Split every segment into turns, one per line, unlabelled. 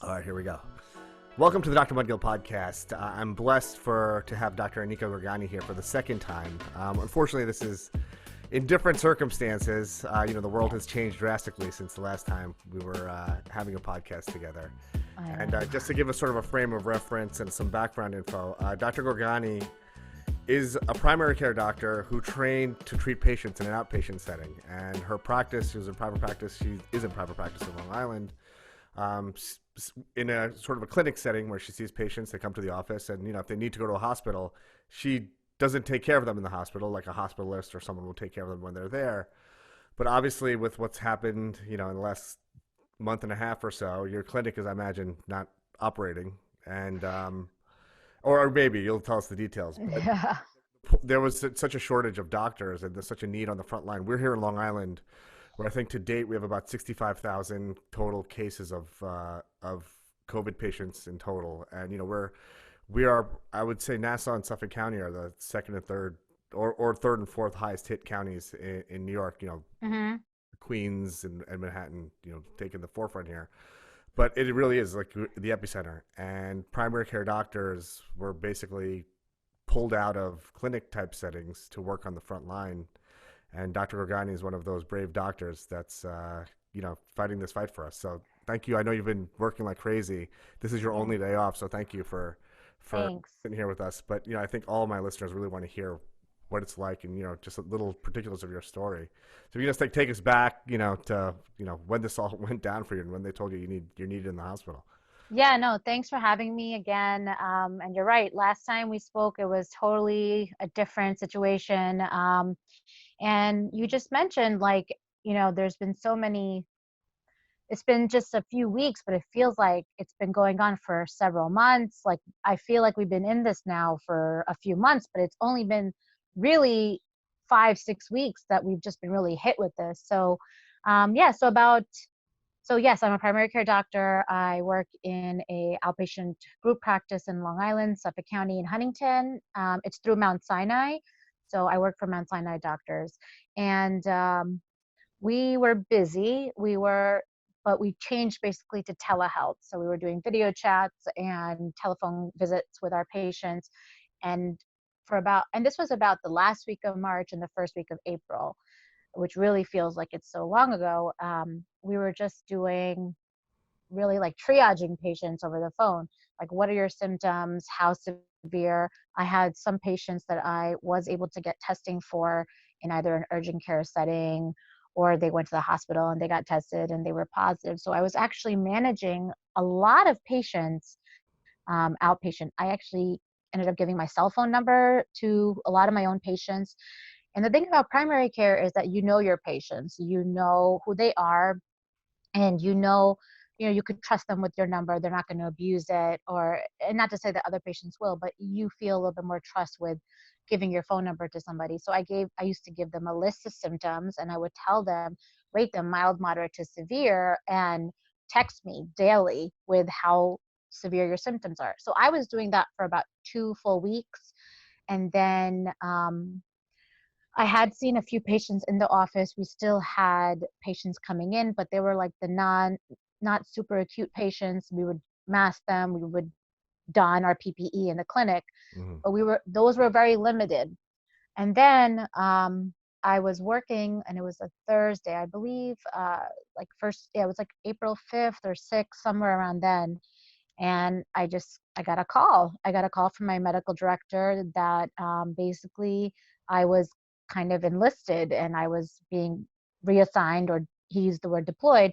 All right, here we go. Welcome to the Dr. Mudgil podcast. I'm blessed to have Dr. Aniqa Gorgani here for the second time. Unfortunately, this is in different circumstances. The world has changed drastically since the last time we were having a podcast together. And just to give us sort of a frame of reference and some background info, Dr. Gorgani is a primary care doctor who trained to treat patients in an outpatient setting. And her practice, she is in private practice in Long Island. In a sort of a clinic setting where she sees patients that come to the office, and if they need to go to a hospital, she doesn't take care of them in the hospital like a hospitalist or someone will take care of them when they're there. But obviously, with what's happened, in the last month and a half or so, your clinic is, I imagine, not operating, and or maybe you'll tell us the details. But
Yeah.
there was such a shortage of doctors, and there's such a need on the front line. We're here in Long Island, where I think to date we have about 65,000 total cases of COVID patients in total, and we are, I would say, Nassau and Suffolk County are the second and third, or third and fourth highest hit counties in New York.
hmm
Queens and Manhattan, taking the forefront here, but it really is like the epicenter. And primary care doctors were basically pulled out of clinic type settings to work on the front line. And Dr. Gorgani is one of those brave doctors that's, fighting this fight for us. So thank you. I know you've been working like crazy. This is your
Yeah.
only day off, so thank you for
Thanks.
sitting here with us. But I think all of my listeners really want to hear what it's like, and just a little particulars of your story. So if you just take us back, to when this all went down for you and when they told you you're needed in the hospital.
Yeah, no, thanks for having me again. And you're right. Last time we spoke, it was totally a different situation. And you just mentioned, there's been so many, it's been just a few weeks, but it feels like it's been going on for several months. Like, I feel like we've been in this now for a few months, but it's only been really 5, 6 weeks that we've just been really hit with this. So, yeah, so yes, I'm a primary care doctor. I work in a outpatient group practice in Long Island, Suffolk County, and Huntington. It's through Mount Sinai. So I work for Mount Sinai doctors. And we were busy. But we changed basically to telehealth. So we were doing video chats and telephone visits with our patients. And and this was about the last week of March and the first week of April, which really feels like it's so long ago. We were just doing really like triaging patients over the phone. Like, what are your symptoms? How severe? I had some patients that I was able to get testing for in either an urgent care setting, or they went to the hospital and they got tested and they were positive. So I was actually managing a lot of patients outpatient. I actually ended up giving my cell phone number to a lot of my own patients. And the thing about primary care is that your patients, you know who they are, and you could trust them with your number. They're not going to abuse it, and not to say that other patients will, but you feel a little bit more trust with giving your phone number to somebody. So I used to give them a list of symptoms, and I would tell them, rate them mild, moderate to severe, and text me daily with how severe your symptoms are. So I was doing that for about 2 full weeks. And then I had seen a few patients in the office. We still had patients coming in, but they were like the not super acute patients. We would mask them. We would don our PPE in the clinic,
Mm-hmm.
but those were very limited. And then I was working, and it was a Thursday, I believe, it was like April 5th or 6th, somewhere around then. And I got a call. I got a call from my medical director that basically I was kind of enlisted and I was being reassigned, or he used the word deployed,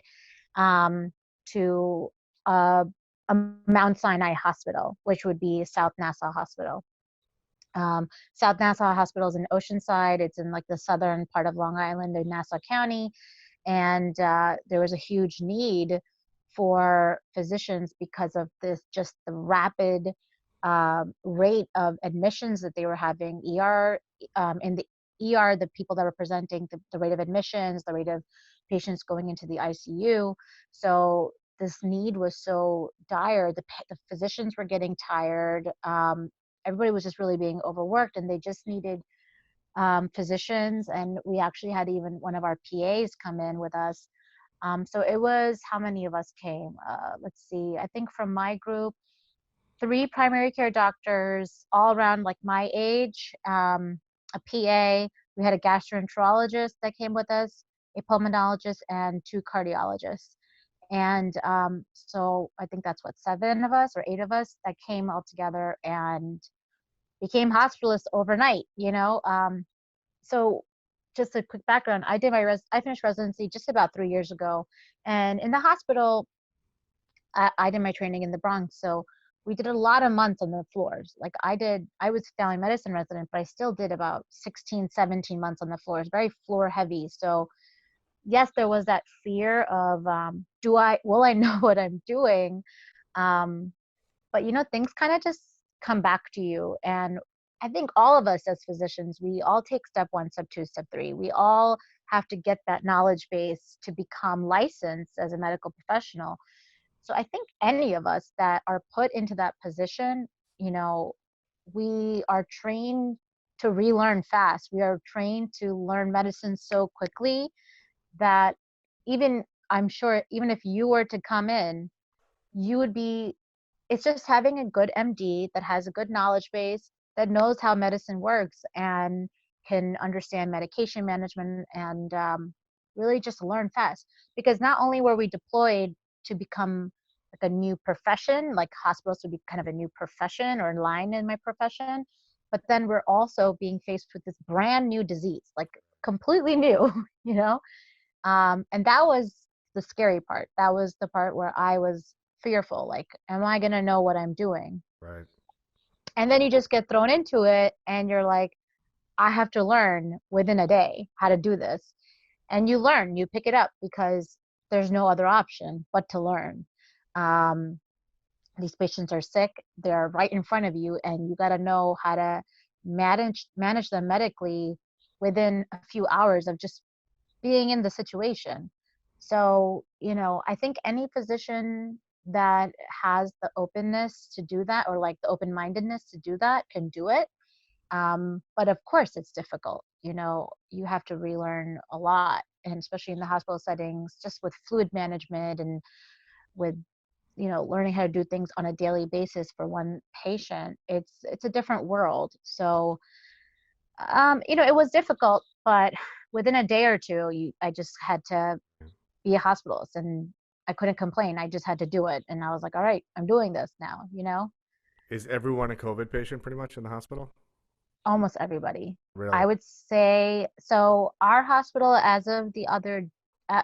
to a, a Mount Sinai hospital, which would be South Nassau Hospital. South Nassau Hospital is in Oceanside. It's in like the southern part of Long Island in Nassau County. And there was a huge need for physicians because of just the rapid rate of admissions that they were having. In the ER, the people that were presenting, the rate of admissions, the rate of patients going into the ICU. So this need was so dire. The physicians were getting tired. Everybody was just really being overworked, and they just needed physicians. And we actually had even one of our PAs come in with us So it was, how many of us came? Let's see, I think from my group, 3 primary care doctors, all around like my age, a PA. We had a gastroenterologist that came with us, a pulmonologist, and 2 cardiologists. And so I think that's what, 7 of us or 8 of us that came all together and became hospitalists overnight. So just a quick background: I finished residency just about 3 years ago, and in the hospital, I did my training in the Bronx, so we did a lot of months on the floors. Like I was family medicine resident, but I still did about 16, 17 months on the floors, very floor heavy. So yes, there was that fear of, will I know what I'm doing? Um, but things kind of just come back to you. And I think all of us as physicians, we all take step 1, step 2, step 3. We all have to get that knowledge base to become licensed as a medical professional. So I think any of us that are put into that position, you know, we are trained to relearn fast. We are trained to learn medicine so quickly that even, I'm sure, even if you were to come in, you would be, it's just having a good MD that has a good knowledge base, that knows how medicine works and can understand medication management, and really just learn fast. Because not only were we deployed to become like a new profession, like hospitals would be kind of a new profession or line in my profession, but then we're also being faced with this brand new disease, like completely new, you know? And that was the scary part. That was the part where I was fearful, like, am I going to know what I'm doing?
Right.
And then you just get thrown into it and you're like, I have to learn within a day how to do this. And you learn, you pick it up because there's no other option but to learn. Um, these patients are sick, they're right in front of you, and you got to know how to manage them medically within a few hours of just being in the situation. So, I think any physician that has the openness to do that, or like the open-mindedness to do that, can do it. But of course, it's difficult. You have to relearn a lot, and especially in the hospital settings, just with fluid management and with learning how to do things on a daily basis for one patient. It's a different world. So it was difficult, but within a day or two, I just had to be a hospitalist, and I couldn't complain. I just had to do it. And I was like, all right, I'm doing this now.
Is everyone a COVID patient pretty much in the hospital?
Almost everybody. I
Really?
would say, so our hospital, as of the other,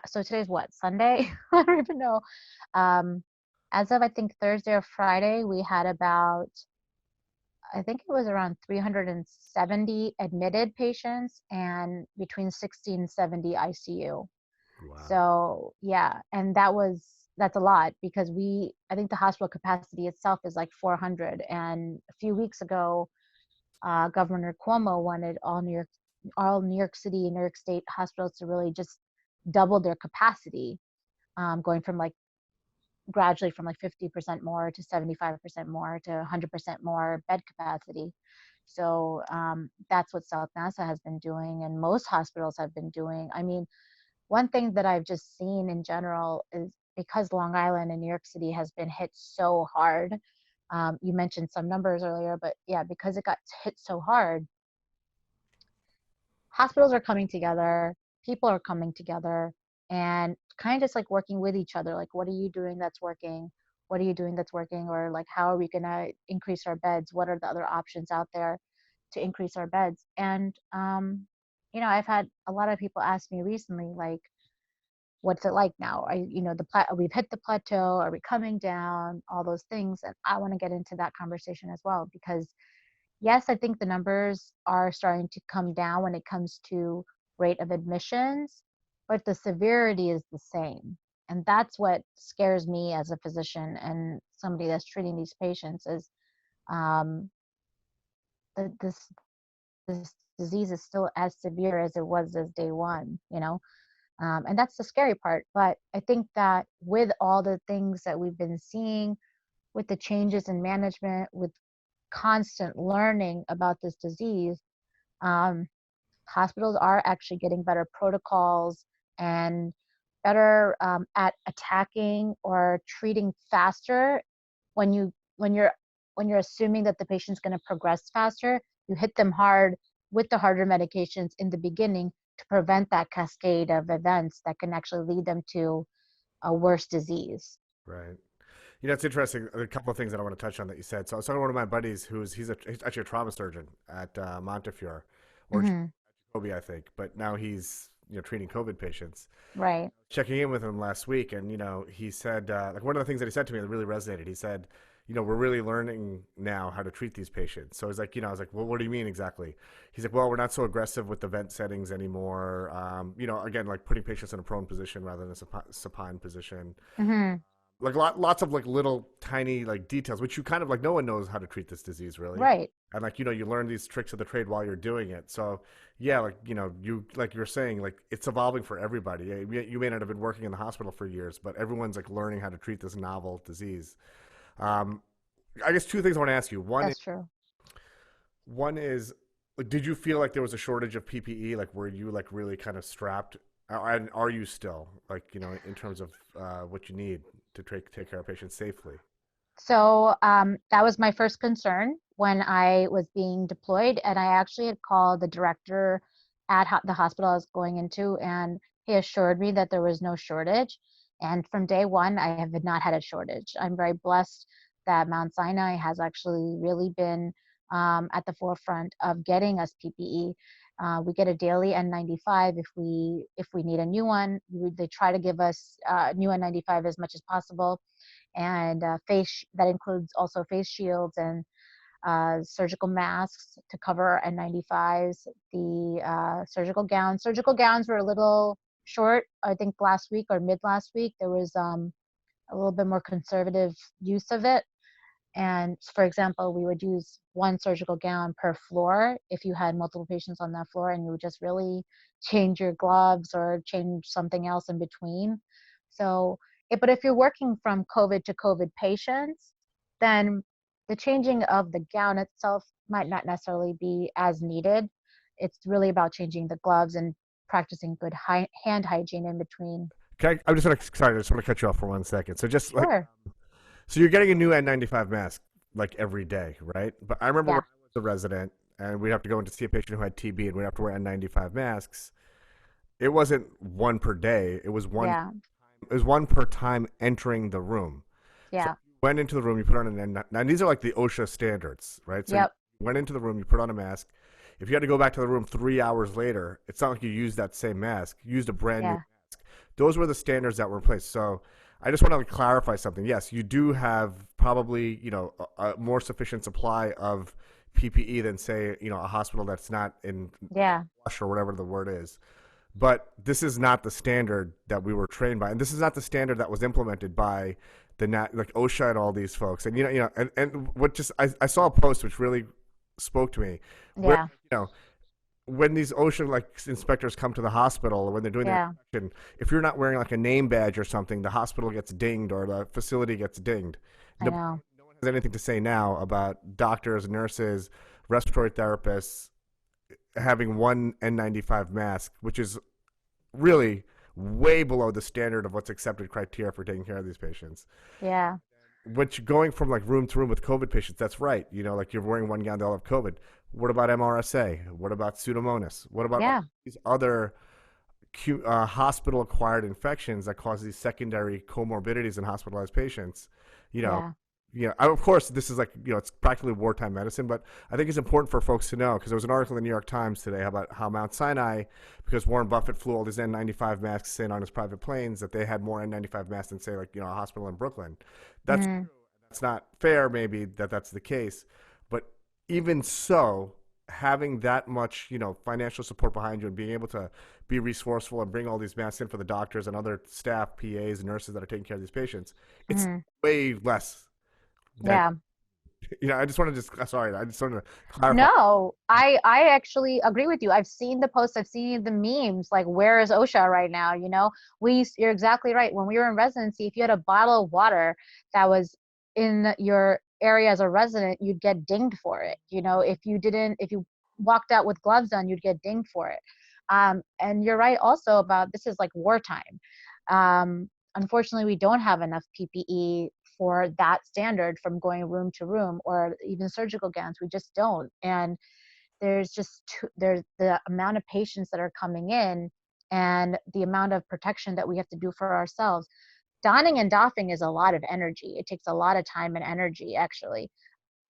so today's what, Sunday? I don't even know. Um, as of, I think, Thursday or Friday, we had about, I think it was around 370 admitted patients and between 60 and 70 ICU.
Wow.
So yeah, and that's a lot, because I think the hospital capacity itself is like 400. And a few weeks ago, Governor Cuomo wanted all New York City and New York State hospitals to really just double their capacity, going from like gradually from like 50% more to 75% more to 100% more bed capacity. So that's what South NASA has been doing, and most hospitals have been doing. I mean, one thing that I've just seen in general is, because Long Island and New York City has been hit so hard. You mentioned some numbers earlier, but yeah, because it got hit so hard, hospitals are coming together, people are coming together, and kind of just like working with each other. Like, what are you doing that's working? What are you doing that's working? Or like, how are we going to increase our beds? What are the other options out there to increase our beds? And, I've had a lot of people ask me recently, like, what's it like now? We've hit the plateau. Are we coming down? All those things. And I want to get into that conversation as well, because yes, I think the numbers are starting to come down when it comes to rate of admissions, but the severity is the same. And that's what scares me as a physician and somebody that's treating these patients, is um, that this disease is still as severe as it was as day one. And that's the scary part. But I think that with all the things that we've been seeing, with the changes in management, with constant learning about this disease, um, hospitals are actually getting better protocols and better at attacking or treating faster when you're assuming that the patient's going to progress faster. You hit them hard with the harder medications in the beginning to prevent that cascade of events that can actually lead them to a worse disease.
Right. It's interesting. A couple of things that I want to touch on that you said. So I was talking to one of my buddies he's actually a trauma surgeon at Montefiore or
Hmm.
Kobe, I think, but now he's treating COVID patients.
Right.
Checking in with him last week, and he said like one of the things that he said to me that really resonated. He said, we're really learning now how to treat these patients. So I was like, I was like, well, what do you mean exactly? He's like, well, we're not so aggressive with the vent settings anymore. Again, like putting patients in a prone position rather than a supine position.
Hmm.
Like lots of like little tiny like details, which you kind of like no one knows how to treat this disease really,
Right.
and like you learn these tricks of the trade while you're doing it. So yeah, like you like you're saying, like it's evolving for everybody. You may not have been working in the hospital for years, but everyone's like learning how to treat this novel disease. Um, I guess two things I want to ask you.
That's true.
One is, like, did you feel like there was a shortage of PPE? Like, were you like really kind of strapped? And are you still like in terms of what you need to take care of patients safely?
So that was my first concern when I was being deployed, and I actually had called the director at the hospital I was going into, and he assured me that there was no shortage. And from day one, I have not had a shortage. I'm very blessed that Mount Sinai has actually really been at the forefront of getting us PPE. We get a daily N95 if we need a new one. They try to give us new N95 as much as possible, and that includes also face shields and surgical masks to cover N95s, the surgical gowns were a little short. I think last week or mid last week there was a little bit more conservative use of it. And for example, we would use one surgical gown per floor if you had multiple patients on that floor, and you would just really change your gloves or change something else in between. So, but if you're working from COVID to COVID patients, then the changing of the gown itself might not necessarily be as needed. It's really about changing the gloves and practicing good hand hygiene in between.
Okay, I'm just gonna sorry, I just want to cut you off for 1 second. So just like
Sure.
so you're getting a new N95 mask like every day, right? But I remember when
Yeah.
I was a resident and we'd have to go in to see a patient who had TB and we'd have to wear N95 masks. It wasn't one per day.
Yeah.
It was one per time entering the room. So
Yeah.
you went into the room, you put on an N. Now these are like the OSHA standards, right? So you
Yep.
went into the room, you put on a mask. If you had to go back to the room 3 hours later, it's not like you used that same mask. You used a brand new
Yeah.
mask. Those were the standards that were in place. So I just want to clarify something. Yes, you do have probably a more sufficient supply of PPE than say a hospital that's not in
Yeah.
flush or whatever the word is. But this is not the standard that we were trained by, and this is not the standard that was implemented by like OSHA and all these folks. And and what just I saw a post which really spoke to me, where
Yeah.
when these OSHA like inspectors come to the hospital or when they're doing their
Yeah.
inspection, if you're not wearing like a name badge or something, the hospital gets dinged or the facility gets dinged.
I know.
No one has anything to say now about doctors, nurses, respiratory therapists having one N95 mask, which is really way below the standard of what's accepted criteria for taking care of these patients.
Yeah.
Which going from like room to room with COVID patients, that's right. Like you're wearing one gown, they all have COVID. What about MRSA? What about Pseudomonas? What about all
Yeah.
these other hospital-acquired infections that cause these secondary comorbidities in hospitalized patients? You know,
Yeah.
of course, this is like it's practically wartime medicine, but I think it's important for folks to know because there was an article in the New York Times today about how Mount Sinai, because Warren Buffett flew all these N95 masks in on his private planes, that they had more N95 masks than say like a hospital in Brooklyn. That's
Hmm.
that's not fair, maybe that's the case, but even so, having that much financial support behind you and being able to be resourceful and bring all these masks in for the doctors and other staff, PAs, nurses that are taking care of these patients, it's
Hmm.
way less than
Yeah.
I just want to sorry, I just wanted to clarify.
No, I actually agree with you. I've seen the posts, I've seen the memes, like where is OSHA right now? You're exactly right. When we were in residency, if you had a bottle of water that was in your area as a resident, you'd get dinged for it. If you walked out with gloves on, you'd get dinged for it. And you're right also about this is like wartime. Unfortunately, we don't have enough PPE for that standard from going room to room, or even surgical gowns. We just don't. And there's the amount of patients that are coming in and the amount of protection that we have to do for ourselves. Donning and doffing is a lot of energy. It takes a lot of time and energy, actually.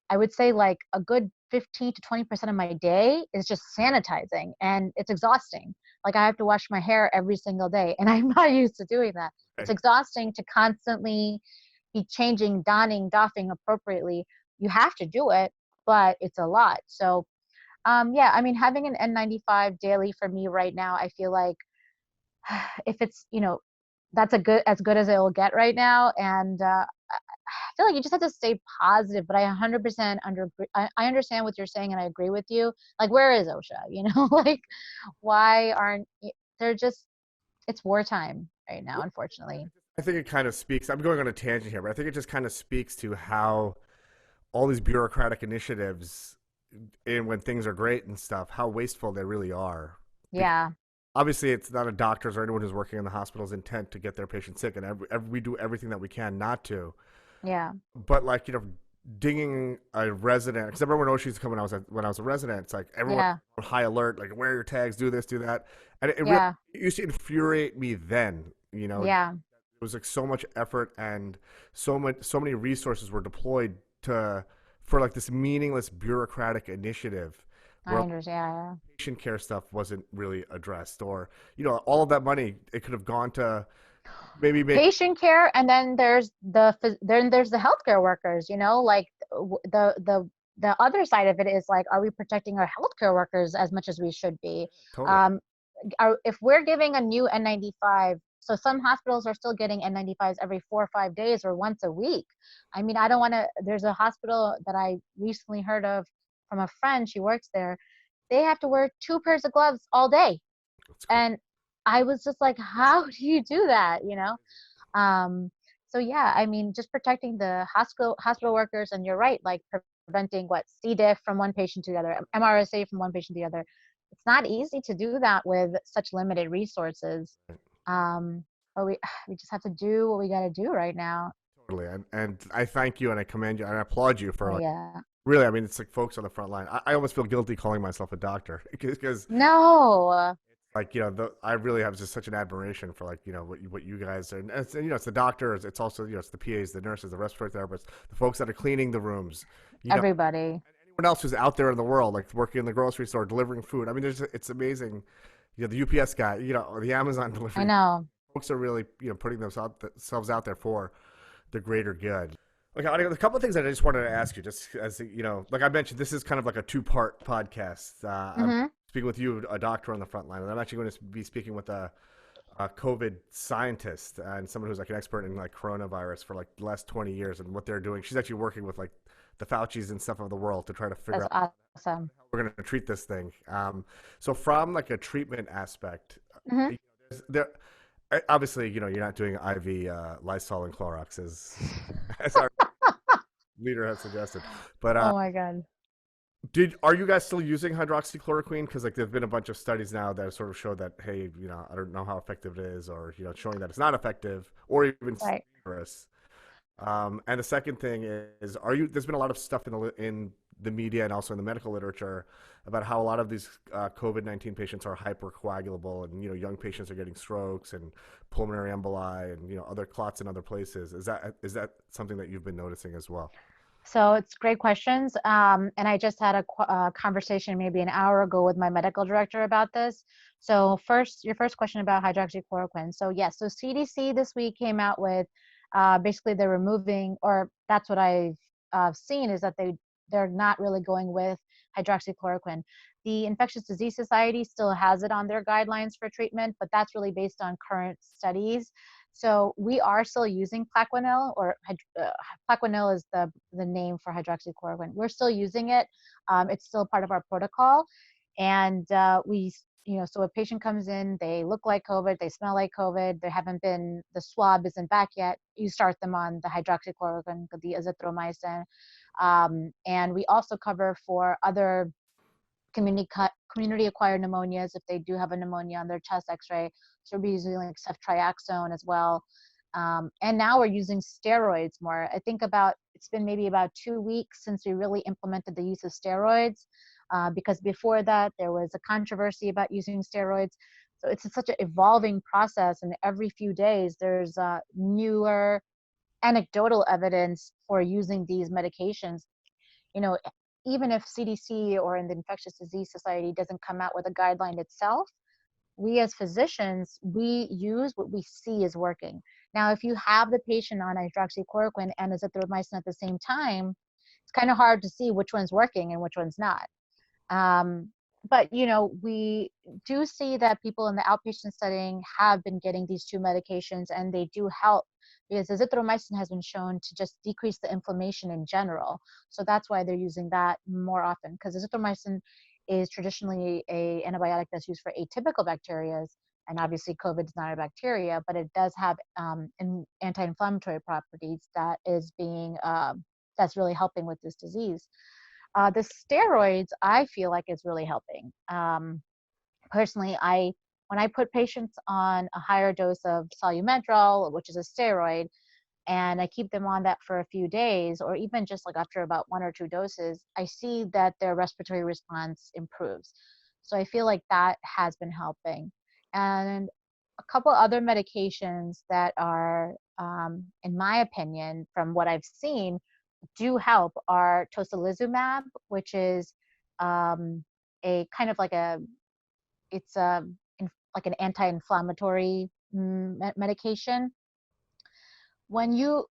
I would say like a good 15 to 20% of my day is just sanitizing, and it's exhausting. Like I have to wash my hair every single day, and I'm not used to doing that. It's
Right.
exhausting to constantly be changing, donning, doffing appropriately. You have to do it, but it's a lot. So, yeah, I mean, having an N95 daily for me right now, I feel like if it's, that's as good as it will get right now. And I feel like you just have to stay positive, but I 100% I understand what you're saying, and I agree with you. Like, where is OSHA? Like, why aren't they're just, it's wartime right now, unfortunately.
I think it kind of speaks. I'm going on a tangent here, but I think it just kind of speaks to how all these bureaucratic initiatives, and when things are great and stuff, how wasteful they really are. Because
Yeah,
obviously, it's not a doctor's or anyone who's working in the hospital's intent to get their patient sick, and we do everything that we can not to.
yeah,
But like dinging a resident, because I remember when OSHA used to come when I was a resident, it's like everyone
yeah,
on high alert, like wear your tags, do this, do that, and it really
yeah,
it used to infuriate me then.
yeah.
It was like so much effort and so many resources were deployed to for like this meaningless bureaucratic initiative
I
where
understand.
patient care stuff wasn't really addressed, or all of that money it could have gone to maybe make.
Patient care, and then there's the healthcare workers. Like the other side of it is like, are we protecting our healthcare workers as much as we should be?
Totally.
um if we're giving a new N95, so some hospitals are still getting N95s every 4 or 5 days or once a week. I mean, I don't want to. There's a hospital that I recently heard of from a friend, she works there. They have to wear two pairs of gloves all day,
That's crazy.
and I was just like, how do you do that? um, so yeah, I mean, just protecting the hospital workers, and you're right, like preventing what C. diff from one patient to the other, MRSA from one patient to the other. It's not easy to do that with such limited resources. But we just have to do what we got to do right now.
Totally. And I thank you and I commend you and I applaud you for
Oh
like
yeah.
really. I mean, it's like folks on the front line. I almost feel guilty calling myself a doctor because
No.
like I really have just such an admiration for like what you guys are, and it's the doctors, it's also it's the PAs, the nurses, the respiratory therapists, the folks that are cleaning the rooms,
Everybody.
anyone else who's out there in the world, like working in the grocery store, delivering food. I mean, it's amazing. The UPS guy, or the Amazon
I
delivery
know.
folks are really putting themselves out there for the greater good. Okay, a couple of things that I just wanted to ask you, just as like I mentioned, this is kind of like a two-part podcast. I'm
Hmm.
speaking with you, a doctor on the front line, and I'm actually going to be speaking with a COVID scientist and someone who's like an expert in like coronavirus for like the last 20 years and what they're doing. She's actually working with like the Faucis and stuff of the world to try to figure
That's
out
awesome.
how we're going to treat this thing. So from like a treatment aspect,
Hmm.
there obviously you're not doing IV Lysol and Clorox as our leader has suggested, but
Oh my God.
are you guys still using hydroxychloroquine? Because like there's been a bunch of studies now that sort of show that hey, I don't know how effective it is, or showing that it's not effective or even
Right.
dangerous. And the second thing is, there's been a lot of stuff in the media and also in the medical literature about how a lot of these COVID-19 patients are hypercoagulable, and young patients are getting strokes and pulmonary emboli and other clots in other places. Is that something that you've been noticing as well?
So it's great questions. And I just had a conversation maybe an hour ago with my medical director about this. So first, your first question about hydroxychloroquine. So yes, so CDC this week came out with basically they're removing, or that's what I've seen, is that they're not really going with hydroxychloroquine. The Infectious Disease Society still has it on their guidelines for treatment, but that's really based on current studies. So we are still using Plaquenil, or Plaquenil is the name for hydroxychloroquine. We're still using it. It's still part of our protocol. And so a patient comes in, they look like COVID, they smell like COVID, the swab isn't back yet. You start them on the hydroxychloroquine, the azithromycin. And we also cover for other community acquired pneumonias if they do have a pneumonia on their chest X-ray. So we're using like ceftriaxone as well. And now we're using steroids more. I think it's been maybe about 2 weeks since we really implemented the use of steroids, because before that there was a controversy about using steroids. So it's such an evolving process, and every few days there's newer anecdotal evidence for using these medications. You know, even if CDC or in the Infectious Disease Society doesn't come out with a guideline itself, we as physicians, we use what we see is working. Now, if you have the patient on hydroxychloroquine and azithromycin at the same time, it's kind of hard to see which one's working and which one's not. But, you know, we do see that people in the outpatient setting have been getting these two medications, and they do help because azithromycin has been shown to just decrease the inflammation in general. So that's why they're using that more often, because azithromycin is traditionally a antibiotic that's used for atypical bacteria. And obviously COVID is not a bacteria, but it does have anti-inflammatory properties that is being, that's really helping with this disease. The steroids, I feel like is really helping. Personally, when I put patients on a higher dose of Solu-Medrol, which is a steroid, and I keep them on that for a few days, or even just like after about 1 or 2 doses, I see that their respiratory response improves. So I feel like that has been helping. And a couple other medications that are, in my opinion, from what I've seen, do help are tocilizumab, which is a kind of like it's like an anti-inflammatory medication. When you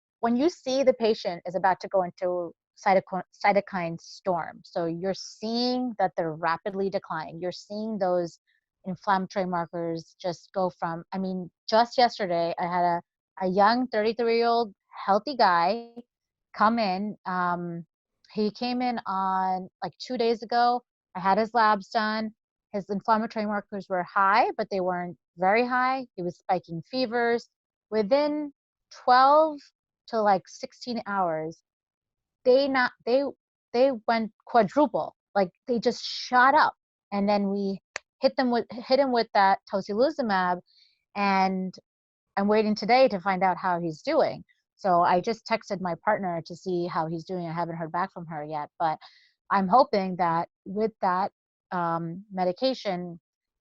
see the patient is about to go into cytokine storm, so you're seeing that they're rapidly declining, you're seeing those inflammatory markers just go from, I mean, just yesterday I had a young 33-year-old healthy guy come in. He came in on like 2 days ago. I had his labs done. His inflammatory markers were high, but they weren't very high. He was spiking fevers. Within 12 to like 16 hours, they went quadruple. Like they just shot up. And then we hit him with that tocilizumab, and I'm waiting today to find out how he's doing. So I just texted my partner to see how he's doing. I haven't heard back from her yet, but I'm hoping that with that medication,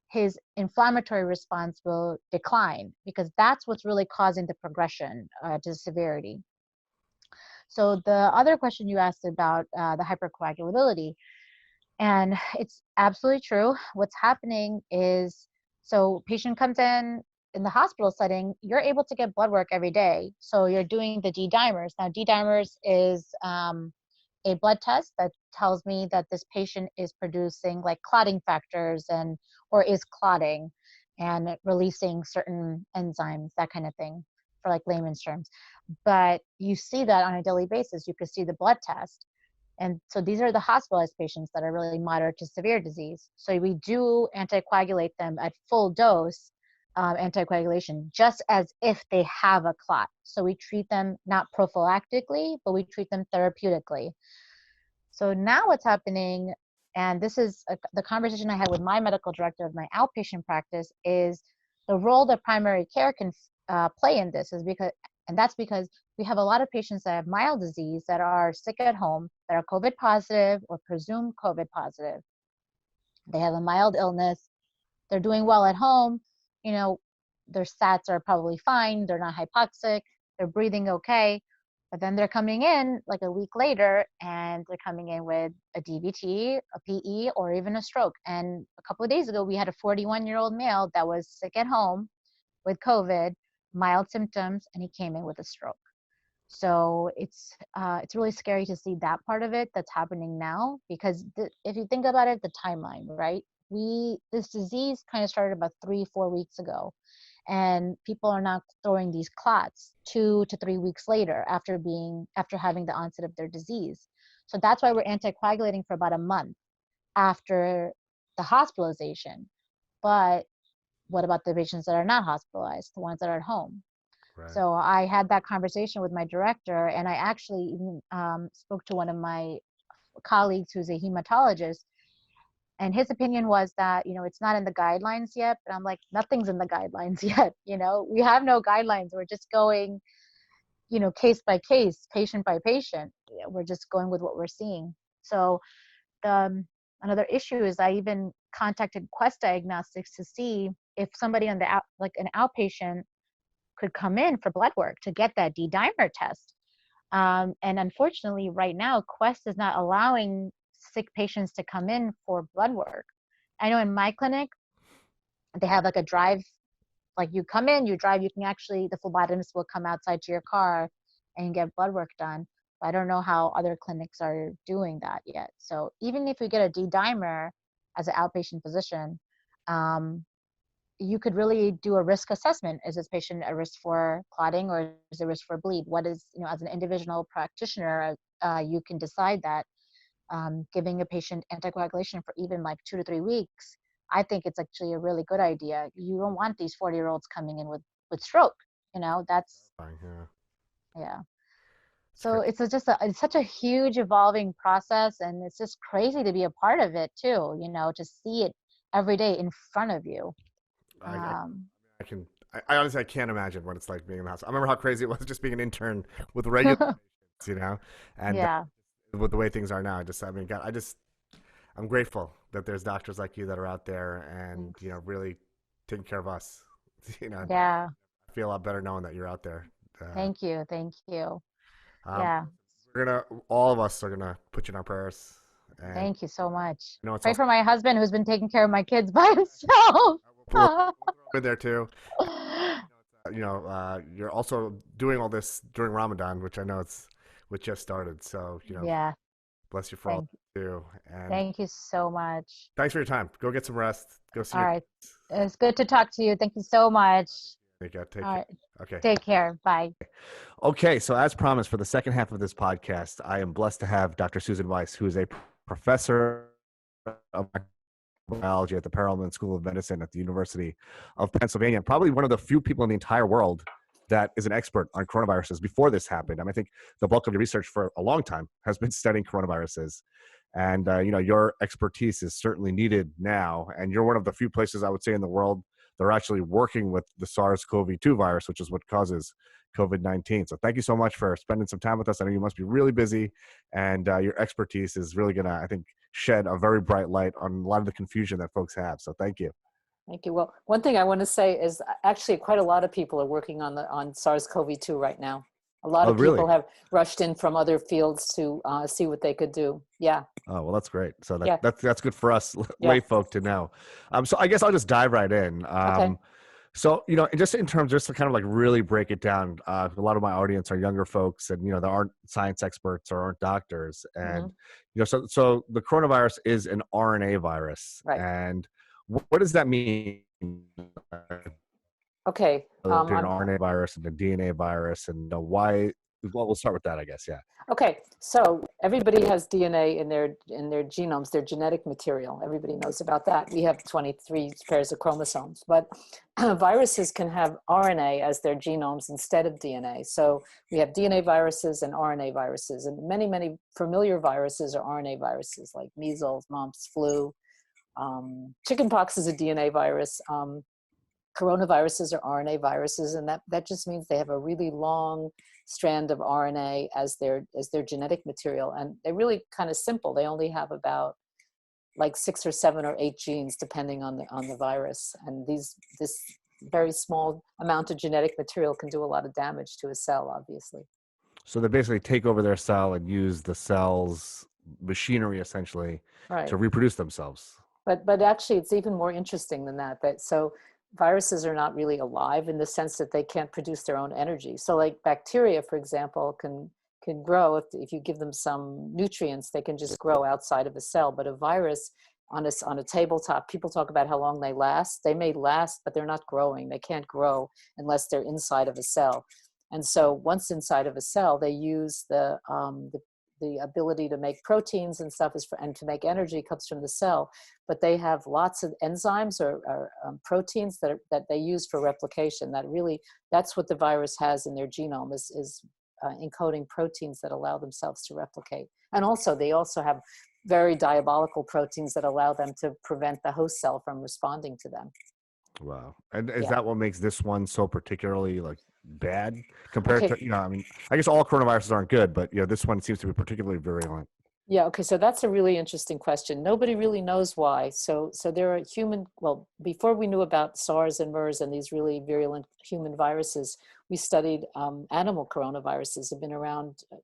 his inflammatory response will decline, because that's what's really causing the progression to severity. So the other question you asked about the hypercoagulability, and it's absolutely true. What's happening is, so patient comes in the hospital setting, you're able to get blood work every day. So you're doing the D-dimers. Now, D-dimers is a blood test that tells me that this patient is producing like clotting factors or is clotting and releasing certain enzymes, that kind of thing, for like layman's terms. But you see that on a daily basis. You could see the blood test. And so these are the hospitalized patients that are really moderate to severe disease. So we do anticoagulate them at full dose, anticoagulation, just as if they have a clot. So we treat them not prophylactically, but we treat them therapeutically. So now what's happening, and this is the conversation I had with my medical director of my outpatient practice, is the role that primary care can play in this that's because we have a lot of patients that have mild disease that are sick at home, that are COVID positive or presumed COVID positive. They have a mild illness. They're doing well at home. You know, their stats are probably fine. They're not hypoxic. They're breathing okay. But then they're coming in like a week later, and they're coming in with a DVT, a PE, or even a stroke. And a couple of days ago, we had a 41-year-old male that was sick at home with COVID, mild symptoms, and he came in with a stroke. So it's really scary to see that part of it that's happening now, because if you think about it, the timeline, right? This disease kind of started about 3-4 weeks ago, and people are not throwing these clots 2 to 3 weeks later after having the onset of their disease. So that's why we're anticoagulating for about a month after the hospitalization. But what about the patients that are not hospitalized, the ones that are at home? Right. So I had that conversation with my director, and I actually even spoke to one of my colleagues who's a hematologist. And his opinion was that, it's not in the guidelines yet. But I'm like, nothing's in the guidelines yet. We have no guidelines. We're just going, case by case, patient by patient. We're just going with what we're seeing. So another issue is I even contacted Quest Diagnostics to see if somebody on like an outpatient could come in for blood work to get that D-dimer test. And unfortunately, right now, Quest is not allowing sick patients to come in for blood work. I know in my clinic, they have like a drive, like you come in, you drive, you can actually, the phlebotomist will come outside to your car and get blood work done. But I don't know how other clinics are doing that yet. So even if you get a D-dimer as an outpatient physician, you could really do a risk assessment. Is this patient at risk for clotting or is there risk for bleed? What is, as an individual practitioner, you can decide that. Giving a patient anticoagulation for even like 2 to 3 weeks, I think it's actually a really good idea. You don't want these 40-year-olds coming in with stroke. That's yeah. So it's it's such a huge evolving process, and it's just crazy to be a part of it too. To see it every day in front of you.
I honestly, I can't imagine what it's like being in the hospital. I remember how crazy it was just being an intern with regular patients, and
yeah.
With the way things are now, God, I'm grateful that there's doctors like you that are out there and, really taking care of us,
Yeah.
I feel a lot better knowing that you're out there.
Thank you. Yeah.
All of us are going to put you in our prayers. And,
thank you so much.
It's
Pray for my husband who's been taking care of my kids by himself.
We're there too. You're also doing all this during Ramadan, which I know which just started. So,
yeah.
Bless you for all you do. And
thank you so much.
Thanks for your time. Go get some rest. Go see
All right. It's good to talk to you. Thank you so much.
Take care.
Right.
Okay.
Take care. Bye.
Okay. So as promised, for the second half of this podcast, I am blessed to have Dr. Susan Weiss, who is a professor of microbiology at the Perelman School of Medicine at the University of Pennsylvania, and probably one of the few people in the entire world that is an expert on coronaviruses before this happened. I think the bulk of your research for a long time has been studying coronaviruses. And, your expertise is certainly needed now. And you're one of the few places I would say in the world that are actually working with the SARS-CoV-2 virus, which is what causes COVID-19. So thank you so much for spending some time with us. I know you must be really busy, and your expertise is really going to, I think, shed a very bright light on a lot of the confusion that folks have. So thank you.
Thank you. Well, one thing I want to say is actually quite a lot of people are working on SARS-CoV-2 right now. A lot of people have rushed in from other fields to see what they could do. Yeah.
Oh, well, that's great. So that's good for us lay folk to know. So I guess I'll just dive right in.
Okay.
So, just in terms, just to kind of like really break it down, a lot of my audience are younger folks and, there aren't science experts or aren't doctors. And, so the coronavirus is an RNA virus.
Right.
And what does that mean?
Okay.
An RNA virus and a DNA virus, and why? Well, we'll start with that, I guess. Yeah.
Okay. So everybody has DNA in their genomes, their genetic material. Everybody knows about that. We have 23 pairs of chromosomes, but viruses can have RNA as their genomes instead of DNA. So we have DNA viruses and RNA viruses, and many, many familiar viruses are RNA viruses, like measles, mumps, flu. Chickenpox is a DNA virus. Coronaviruses are RNA viruses, and that just means they have a really long strand of RNA as their genetic material, and they're really kind of simple. They only have about like 6 or 7 or 8 genes, depending on the virus, and this very small amount of genetic material can do a lot of damage to a cell, obviously. So
they basically take over their cell and use the cell's machinery essentially to reproduce themselves.
But actually, it's even more interesting than that. So viruses are not really alive in the sense that they can't produce their own energy. So like bacteria, for example, can grow if you give them some nutrients. They can just grow outside of a cell. But a virus on a tabletop, people talk about how long they last. They may last, but they're not growing. They can't grow unless they're inside of a cell. And so once inside of a cell, they use the ability to make proteins and stuff and to make energy comes from the cell, but they have lots of enzymes or proteins that they use for replication. That's what the virus has in their genome is encoding proteins that allow themselves to replicate. And also, they also have very diabolical proteins that allow them to prevent the host cell from responding to them.
Wow. And is
Yeah.
that what makes this one so particularly like bad compared
Okay.
to, I mean, I guess all coronaviruses aren't good, but this one seems to be particularly virulent.
Yeah, okay, so that's a really interesting question. Nobody really knows why. So there are before we knew about SARS and MERS and these really virulent human viruses, we studied animal coronaviruses, have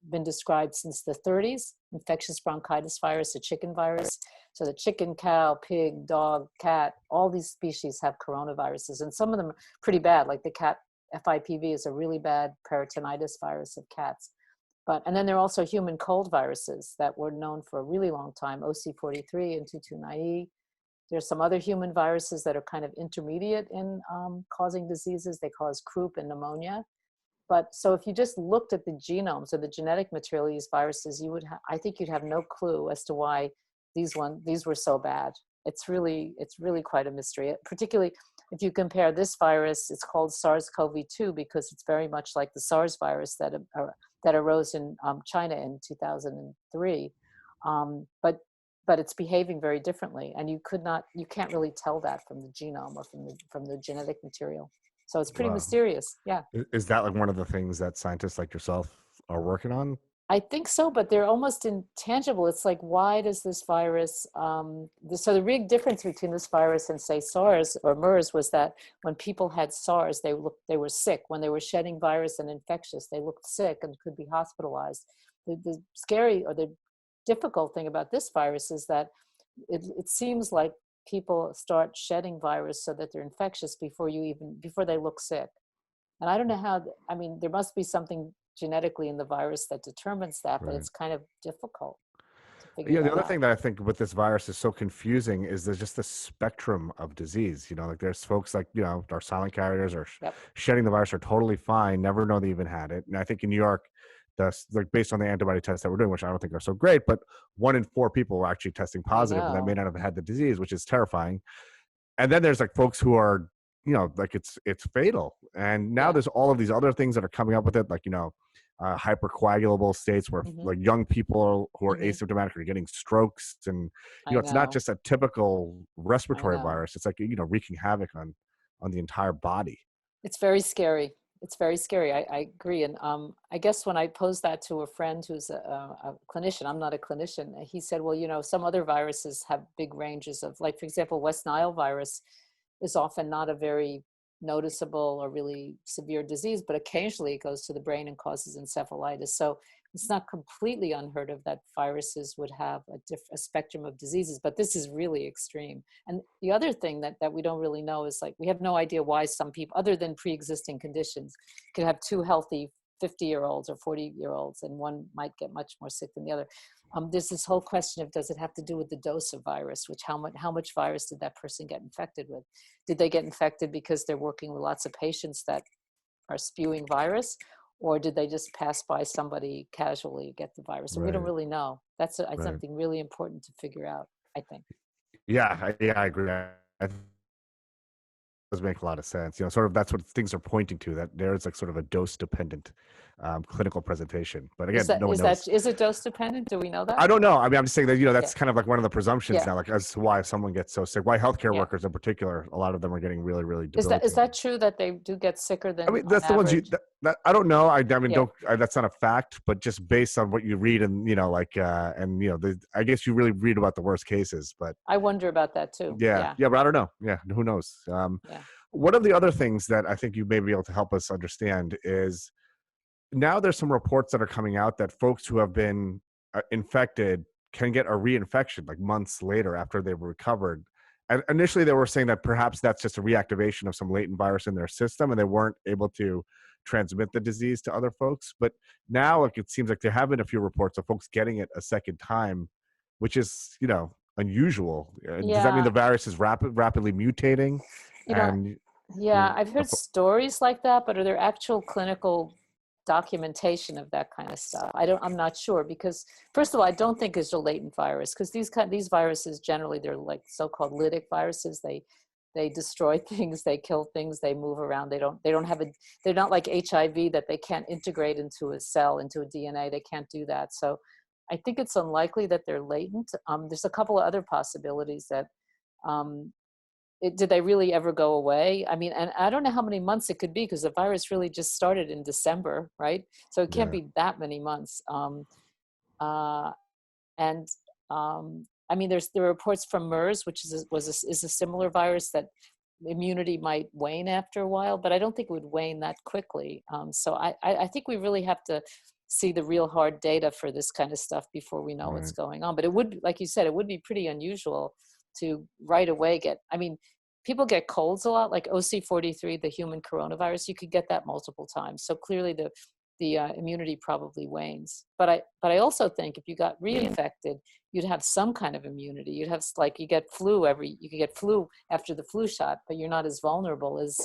been described since the 30s, infectious bronchitis virus, a chicken virus. So the chicken, cow, pig, dog, cat, all these species have coronaviruses, and some of them are pretty bad, like the cat FIPV is a really bad peritonitis virus of cats. And then there are also human cold viruses that were known for a really long time, OC43 and 229E. There's some other human viruses that are kind of intermediate in causing diseases. They cause croup and pneumonia. But so if you just looked at the genomes or the genetic material of these viruses, I think you'd have no clue as to why these were so bad. It's really quite a mystery, particularly if you compare this virus. It's called SARS-CoV-2 because it's very much like the SARS virus that arose in China in 2003, but it's behaving very differently, and you can't really tell that from the genome or from the genetic material. So it's pretty mysterious. Yeah.
Is that like one of the things that scientists like yourself are working on?
I think so, but they're almost intangible. It's like, why does this virus, so the big difference between this virus and say SARS or MERS was that when people had SARS, they were sick. When they were shedding virus and infectious, they looked sick and could be hospitalized. The scary or the difficult thing about this virus is that it seems like people start shedding virus so that they're infectious before they look sick. And I don't know how, there must be something genetically in the virus that determines that, but it's kind of difficult to figure
the
that
other
out.
thing that I think with this virus is so confusing is there's just the spectrum of disease. Like there's folks like, our silent carriers or shedding the virus are totally fine, never know they even had it. And I think in New York, based on the antibody tests that we're doing, which I don't think are so great, but 1 in 4 people were actually testing positive and that may not have had the disease, which is terrifying. And then there's like folks who are, like it's fatal. And now there's all of these other things that are coming up with it, like, hypercoagulable states where like young people who are asymptomatic are getting strokes. And, it's not just a typical respiratory virus. It's like, wreaking havoc on the entire body.
It's very scary. It's very scary. I agree. And I guess when I posed that to a friend who's a clinician, I'm not a clinician, he said, well, some other viruses have big ranges of, like, for example, West Nile virus is often not a very noticeable or really severe disease, but occasionally it goes to the brain and causes encephalitis. So it's not completely unheard of that viruses would have a spectrum of diseases, but this is really extreme. And the other thing that we don't really know is, like, we have no idea why some people, other than pre-existing conditions, could have 2 healthy 50-year-olds or 40-year-olds, and one might get much more sick than the other. There's this whole question of, does it have to do with the dose of virus, how much virus did that person get infected with? Did they get infected because they're working with lots of patients that are spewing virus, or did they just pass by somebody casually get the virus? And we don't really know. That's something really important to figure out, I think.
Yeah, I agree. Does make a lot of sense. Sort of that's what things are pointing to, that there's like sort of a dose dependent clinical presentation. But again, no one knows.
Is it dose dependent? Do we know that?
I don't know. I'm just saying that, that's kind of like one of the presumptions now, like as to why someone gets so sick, why healthcare workers in particular, a lot of them are getting really, really debilitated.
Is that true that they do get sicker than
that's the
average?
ones that I don't know. That's not a fact, but just based on what you read and, I guess you really read about the worst cases, but
I wonder about that too.
Yeah, but I don't know. Yeah. Who knows? One of the other things that I think you may be able to help us understand is now there's some reports that are coming out that folks who have been infected can get a reinfection like months later after they've recovered. And initially they were saying that perhaps that's just a reactivation of some latent virus in their system and they weren't able to transmit the disease to other folks. But now it seems like there have been a few reports of folks getting it a second time, which is, unusual. Does that mean the virus is rapidly mutating?
I've heard stories like that, but are there actual clinical documentation of that kind of stuff? I'm not sure, because first of all, I don't think it's a latent virus, because these viruses generally, they're like so-called lytic viruses. They they destroy things, they kill things, they move around. They're not like HIV that they can't integrate into a cell, into a DNA. They can't do that. So I think it's unlikely that they're latent. There's a couple of other possibilities that, did they really ever go away? I mean, and I don't know how many months it could be, because the virus really just started in December, right? So it can't be that many months. I mean, there are reports from MERS, which is a similar virus, that immunity might wane after a while, but I don't think it would wane that quickly. So I think we really have to see the real hard data for this kind of stuff before we know what's going on. But it would, like you said, it would be pretty unusual to right away people get colds a lot, like OC43, the human coronavirus. You could get that multiple times. So clearly the immunity probably wanes. But I also think if you got reinfected, you'd have some kind of immunity. You'd have, like, you could get flu after the flu shot, but you're not as vulnerable as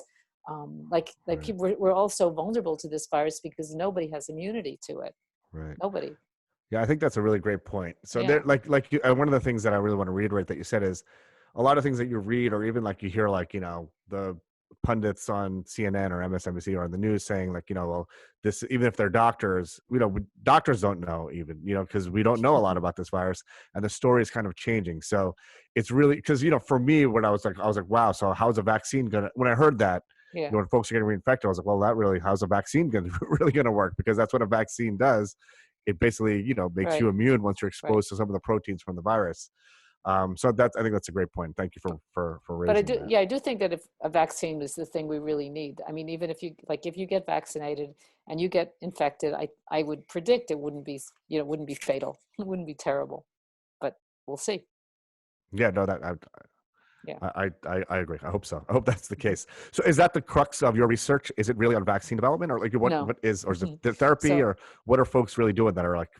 people. We're also vulnerable to this virus because nobody has immunity to it.
Right.
Nobody.
Yeah, I think that's a really great point. So there, one of the things that I really want to reiterate that you said is a lot of things that you read, or even like you hear, like, the pundits on CNN or MSNBC or on the news saying, like, well, this, even if they're doctors, doctors don't know, even, because we don't know a lot about this virus, and the story is kind of changing. So it's really, because, for me, when I was like, wow, so how's a vaccine gonna, when I heard that, when folks are getting reinfected, I was like, well, how's a vaccine really gonna work? Because that's what a vaccine does. It basically, makes you immune once you're exposed to some of the proteins from the virus. So I think that's a great point. Thank you for raising that.
I do think that if a vaccine is the thing we really need. I mean, even if you get vaccinated and you get infected, I would predict it wouldn't be fatal. It wouldn't be terrible, but we'll see.
Yeah, no, I agree. I hope so. I hope that's the case. So is that the crux of your research? Is it really on vaccine development, or what is it the therapy, or what are folks really doing that are like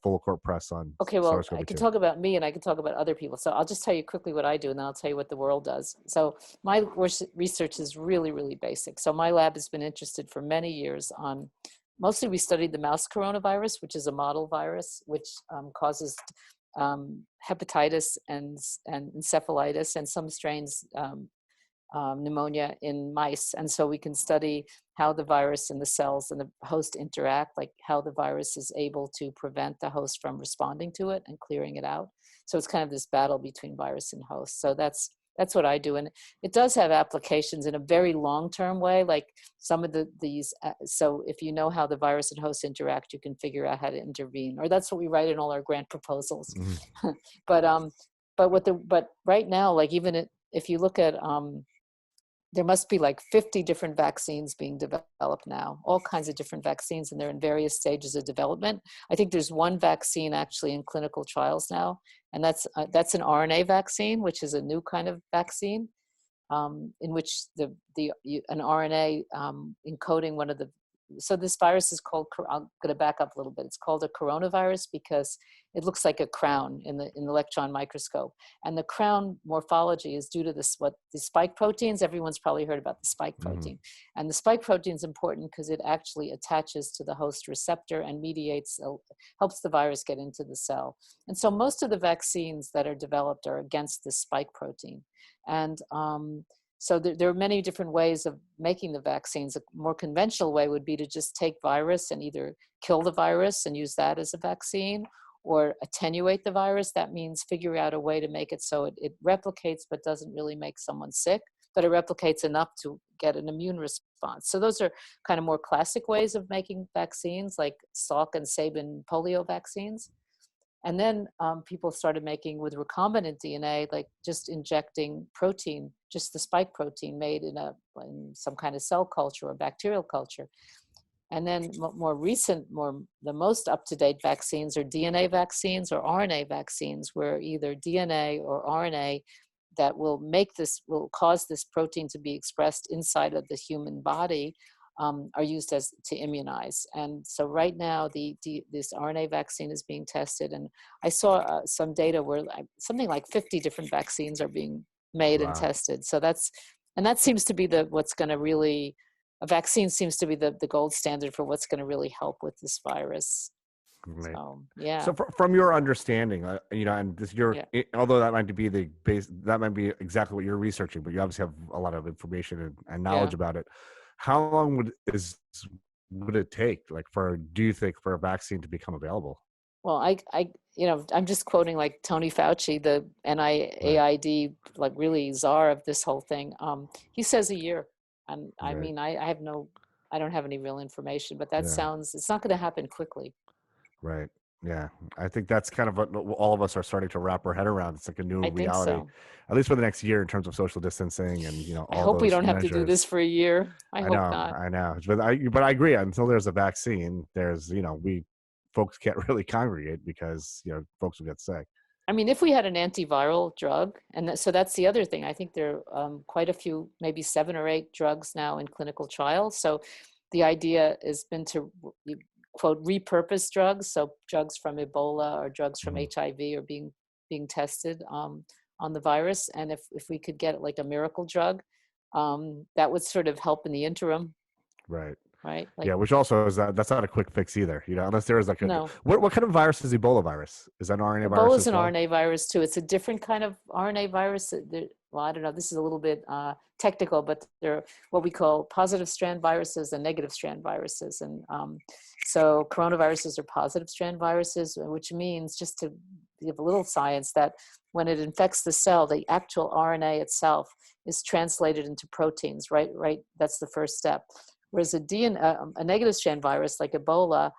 full court press on?
Okay, well,
SARS-CoV-2?
I can talk about me and I can talk about other people. So I'll just tell you quickly what I do, and then I'll tell you what the world does. So my research is really, really basic. So my lab has been interested for many years on, mostly we studied the mouse coronavirus, which is a model virus, which causes hepatitis and encephalitis and some strains pneumonia in mice. And so we can study how the virus and the cells and the host interact, like how the virus is able to prevent the host from responding to it and clearing it out. So it's kind of this battle between virus and host. So that's what I do. And it does have applications in a very long-term way, like some of these. So if you know how the virus and host interact, you can figure out how to intervene, or that's what we write in all our grant proposals. Mm-hmm. But right now, like even if you look at, there must be like 50 different vaccines being developed now, all kinds of different vaccines, and they're in various stages of development. I think there's one vaccine actually in clinical trials now, and that's an RNA vaccine, which is a new kind of vaccine, in which an RNA encoding one of the. So this virus is called, I'm going to back up a little bit. It's called a coronavirus because it looks like a crown in the electron microscope. And the crown morphology is due to the spike proteins. Everyone's probably heard about the spike protein. Mm-hmm. And the spike protein is important because it actually attaches to the host receptor and helps the virus get into the cell. And so most of the vaccines that are developed are against the spike protein. And so there are many different ways of making the vaccines. A more conventional way would be to just take virus and either kill the virus and use that as a vaccine, or attenuate the virus. That means figure out a way to make it so it replicates but doesn't really make someone sick, but it replicates enough to get an immune response. So those are kind of more classic ways of making vaccines, like Salk and Sabin polio vaccines. And then people started making with recombinant DNA, like just injecting protein, just the spike protein made in some kind of cell culture or bacterial culture. And then the most up-to-date vaccines are DNA vaccines or RNA vaccines, where either DNA or RNA that will cause this protein to be expressed inside of the human body are used to immunize. And so right now, this RNA vaccine is being tested. And I saw some data where something like 50 different vaccines are being made and tested. So that seems to be what's going to really, a vaccine seems to be the gold standard for what's going to really help with this virus.
Right.
So yeah.
So from your understanding, and this although that might be the base, that might be exactly what you're researching, but you obviously have a lot of information and knowledge about it. How long would it take, do you think, for a vaccine to become available?
Well, I'm just quoting like Tony Fauci, the NIAID, like really czar of this whole thing. He says a year, and I mean, I don't have any real information, but that sounds, it's not going to happen quickly.
Right. Yeah. I think that's kind of what all of us are starting to wrap our head around. It's like a new reality, at least for the next year, in terms of social distancing and, all
I hope we don't have
measures.
to do this for a year. I hope not.
I know. But I agree. Until there's a vaccine, folks can't really congregate because, folks will get sick.
I mean, if we had an antiviral drug, and so that's the other thing. I think there are quite a few, maybe 7 or 8 drugs now in clinical trials. So the idea has been to, quote, repurpose drugs. So drugs from Ebola or drugs from HIV are being tested on the virus. And if we could get like a miracle drug, that would sort of help in the interim.
Right.
Right.
Which also is that's not a quick fix either, unless there is like what kind of virus is Ebola virus? Is that an RNA virus?
Ebola is an RNA virus too. It's a different kind of RNA virus. Well, I don't know. This is a little bit technical, but they're what we call positive strand viruses and negative strand viruses. And so coronaviruses are positive strand viruses, which means, just to give a little science, that when it infects the cell, the actual RNA itself is translated into proteins, right? That's the first step. Whereas a negative strand virus like Ebola,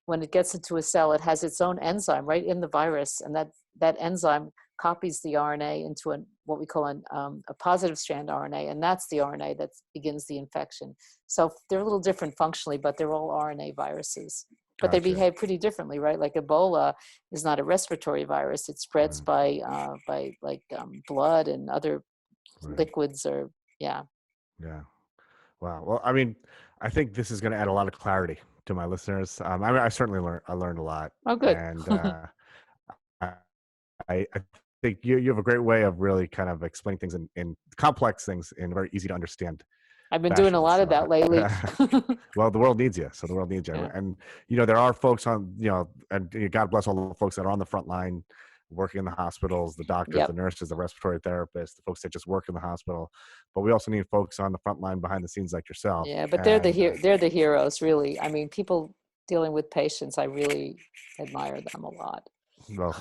when it gets into a cell, it has its own enzyme right in the virus, and that enzyme copies the RNA into what we call a positive strand RNA, and that's the RNA that begins the infection. So they're a little different functionally, but they're all RNA viruses. But they behave pretty differently, right? Like Ebola is not a respiratory virus; it spreads by blood and other liquids, or
Yeah. Wow. Well, I mean, I think this is going to add a lot of clarity to my listeners. I certainly learned a lot.
Oh, good.
And I think you have a great way of really kind of explaining things in complex things in very easy to understand.
I've been doing a lot of that lately.
Well, the world needs you. So the world needs you. Yeah. And, there are folks on, and God bless all the folks that are on the front line, working in the hospitals, the doctors, the nurses, the respiratory therapists, the folks that just work in the hospital. But we also need folks on the front line behind the scenes like yourself.
Yeah, but they're the heroes, really. I mean, people dealing with patients, I really admire them a lot.
Well,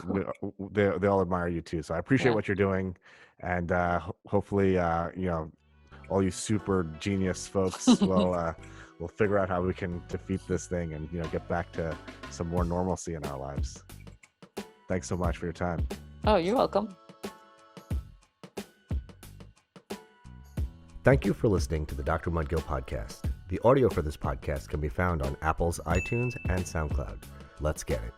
they all admire you too. So I appreciate what you're doing. And hopefully, all you super genius folks will figure out how we can defeat this thing and, get back to some more normalcy in our lives. Thanks so much for your time.
Oh, you're welcome.
Thank you for listening to the Dr. Mudgil podcast. The audio for this podcast can be found on Apple's iTunes and SoundCloud. Let's get it.